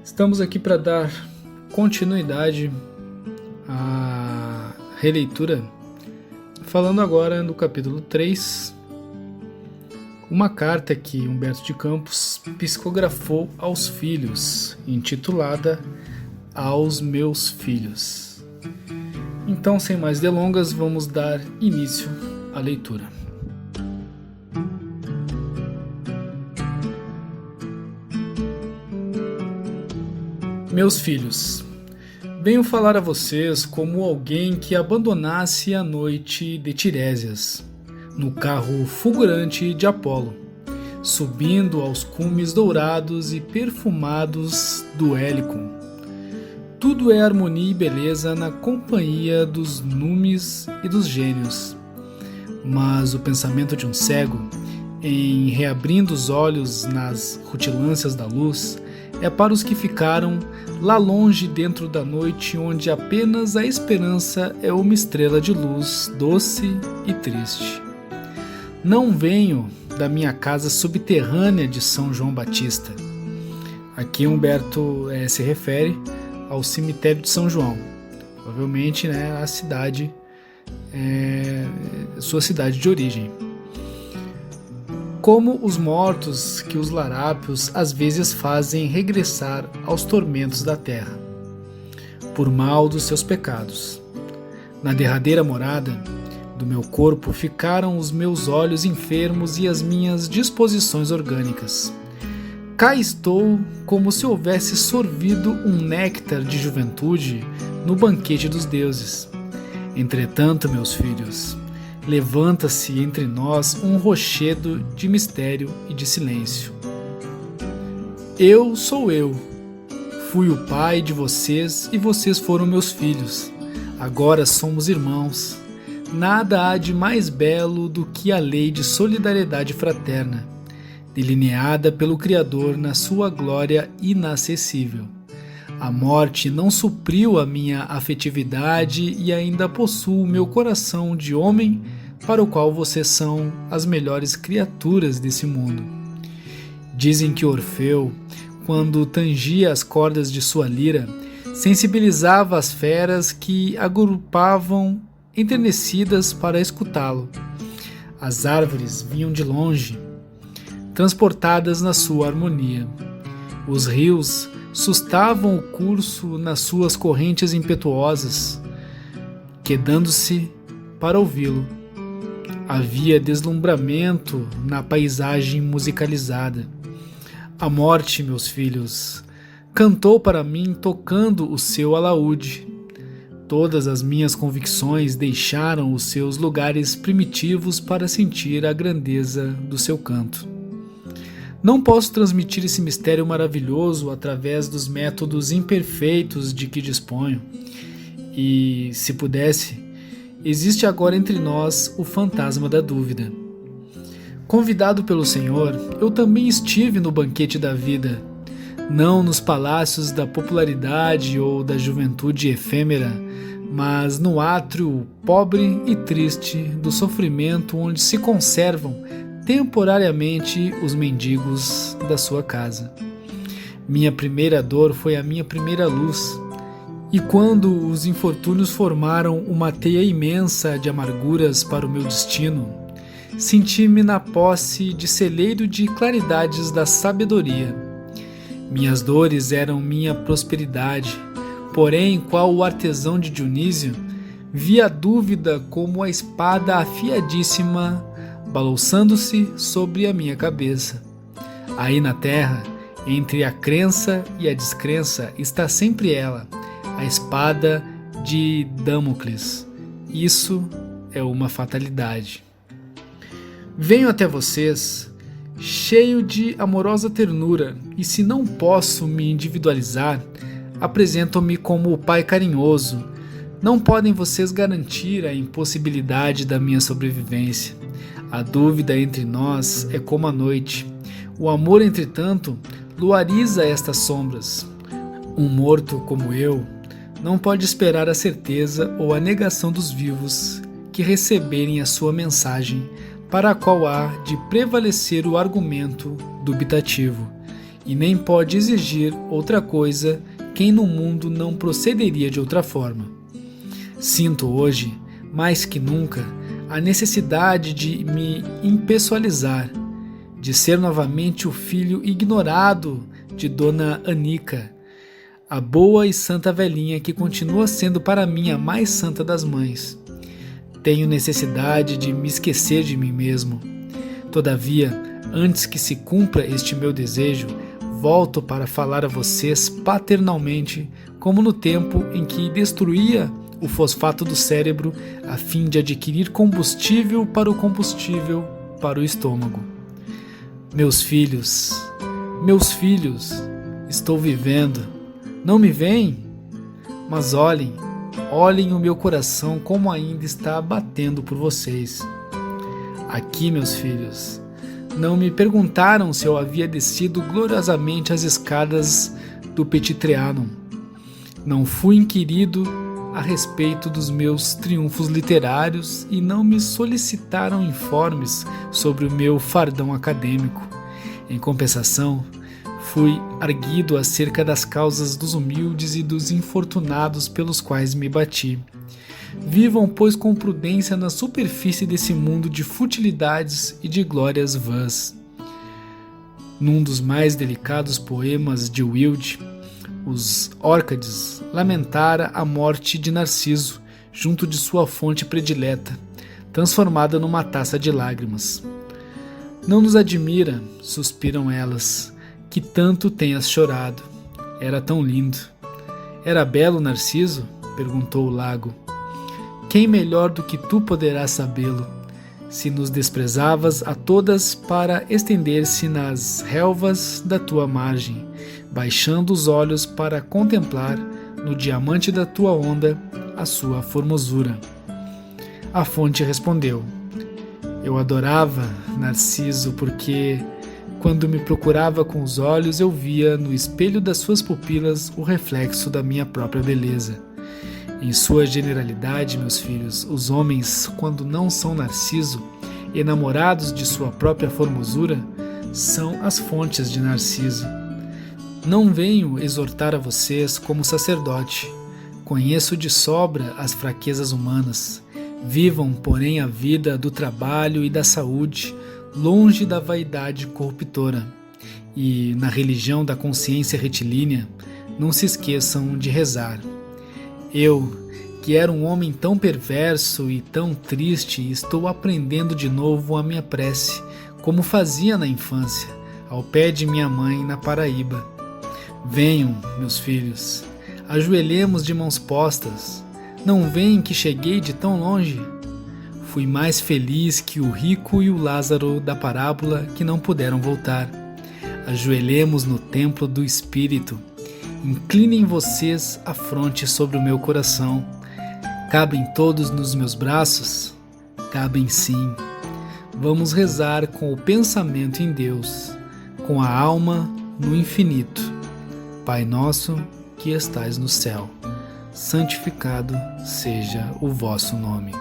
Estamos aqui para dar continuidade à releitura, falando agora no capítulo 3, uma carta que Humberto de Campos psicografou aos filhos, intitulada Aos Meus Filhos. Então, sem mais delongas, vamos dar início à leitura. Meus filhos, venho falar a vocês como alguém que abandonasse a noite de Tirésias, no carro fulgurante de Apolo, subindo aos cumes dourados e perfumados do Hélicon. Tudo é harmonia e beleza na companhia dos numes e dos gênios. Mas o pensamento de um cego, em reabrindo os olhos nas rutilâncias da luz, é para os que ficaram lá longe dentro da noite, onde apenas a esperança é uma estrela de luz doce e triste. Não venho da minha casa subterrânea de São João Batista. Aqui Humberto se refere ao cemitério de São João, provavelmente a cidade, sua cidade de origem. Como os mortos que os larápios às vezes fazem regressar aos tormentos da terra, por mal dos seus pecados. Na derradeira morada do meu corpo ficaram os meus olhos enfermos e as minhas disposições orgânicas. Cá estou como se houvesse sorvido um néctar de juventude no banquete dos deuses. Entretanto, meus filhos, levanta-se entre nós um rochedo de mistério e de silêncio. Eu sou eu. Fui o pai de vocês e vocês foram meus filhos. Agora somos irmãos. Nada há de mais belo do que a lei de solidariedade fraterna, delineada pelo Criador na sua glória inacessível. A morte não supriu a minha afetividade e ainda possuo o meu coração de homem, para o qual vocês são as melhores criaturas desse mundo. Dizem que Orfeu, quando tangia as cordas de sua lira, sensibilizava as feras que agrupavam enternecidas para escutá-lo. As árvores vinham de longe, transportadas na sua harmonia. Os rios sustavam o curso nas suas correntes impetuosas, quedando-se para ouvi-lo. Havia deslumbramento na paisagem musicalizada. A morte, meus filhos, cantou para mim tocando o seu alaúde. Todas as minhas convicções deixaram os seus lugares primitivos para sentir a grandeza do seu canto. Não posso transmitir esse mistério maravilhoso através dos métodos imperfeitos de que disponho. E, se pudesse, existe agora entre nós o fantasma da dúvida. Convidado pelo Senhor, eu também estive no banquete da vida, não nos palácios da popularidade ou da juventude efêmera, mas no átrio pobre e triste do sofrimento, onde se conservam temporariamente os mendigos da sua casa. Minha primeira dor foi a minha primeira luz, e quando os infortúnios formaram uma teia imensa de amarguras para o meu destino, senti-me na posse de celeiro de claridades da sabedoria. Minhas dores eram minha prosperidade, porém, qual o artesão de Dionísio, vi a dúvida como a espada afiadíssima balouçando-se sobre a minha cabeça. Aí na terra, entre a crença e a descrença, está sempre ela, a espada de Damocles. Isso é uma fatalidade. Venho até vocês cheio de amorosa ternura, e se não posso me individualizar, apresento-me como o pai carinhoso. Não podem vocês garantir a impossibilidade da minha sobrevivência. A dúvida entre nós é como a noite. O amor, entretanto, luariza estas sombras. Um morto como eu não pode esperar a certeza ou a negação dos vivos que receberem a sua mensagem, para a qual há de prevalecer o argumento dubitativo, e nem pode exigir outra coisa quem no mundo não procederia de outra forma. Sinto hoje, mais que nunca, a necessidade de me impessoalizar, de ser novamente o filho ignorado de Dona Anica, a boa e santa velhinha que continua sendo para mim a mais santa das mães. Tenho necessidade de me esquecer de mim mesmo. Todavia, antes que se cumpra este meu desejo, volto para falar a vocês paternalmente, como no tempo em que destruía o fosfato do cérebro a fim de adquirir combustível para o estômago. Meus filhos, estou vivendo. Não me veem? Mas olhem o meu coração como ainda está batendo por vocês. Aqui, meus filhos, não me perguntaram se eu havia descido gloriosamente as escadas do Petit Trianon. Não fui inquirido a respeito dos meus triunfos literários e não me solicitaram informes sobre o meu fardão acadêmico. Em compensação, fui arguido acerca das causas dos humildes e dos infortunados pelos quais me bati. Vivam, pois, com prudência na superfície desse mundo de futilidades e de glórias vãs. Num dos mais delicados poemas de Wilde, os Órcades lamentara a morte de Narciso junto de sua fonte predileta, transformada numa taça de lágrimas. Não nos admira, suspiram elas, que tanto tenhas chorado. Era tão lindo. Era belo Narciso? Perguntou o lago. Quem melhor do que tu poderá sabê-lo, se nos desprezavas a todas para estender-se nas relvas da tua margem, baixando os olhos para contemplar, no diamante da tua onda, a sua formosura. A fonte respondeu: eu adorava Narciso porque, quando me procurava com os olhos, eu via no espelho das suas pupilas o reflexo da minha própria beleza. Em sua generalidade, meus filhos, os homens, quando não são Narciso, enamorados de sua própria formosura, são as fontes de Narciso. Não venho exortar a vocês como sacerdote. Conheço de sobra as fraquezas humanas. Vivam, porém, a vida do trabalho e da saúde, longe da vaidade corruptora. E, na religião da consciência retilínea, não se esqueçam de rezar. Eu, que era um homem tão perverso e tão triste, estou aprendendo de novo a minha prece, como fazia na infância, ao pé de minha mãe na Paraíba. Venham, meus filhos, ajoelhemos de mãos postas. Não veem que cheguei de tão longe? Fui mais feliz que o rico e o Lázaro da parábola que não puderam voltar. Ajoelhemos no templo do Espírito. Inclinem vocês a fronte sobre o meu coração. Cabem todos nos meus braços? Cabem sim. Vamos rezar com o pensamento em Deus, com a alma no infinito. Pai nosso que estais no céu, santificado seja o vosso nome.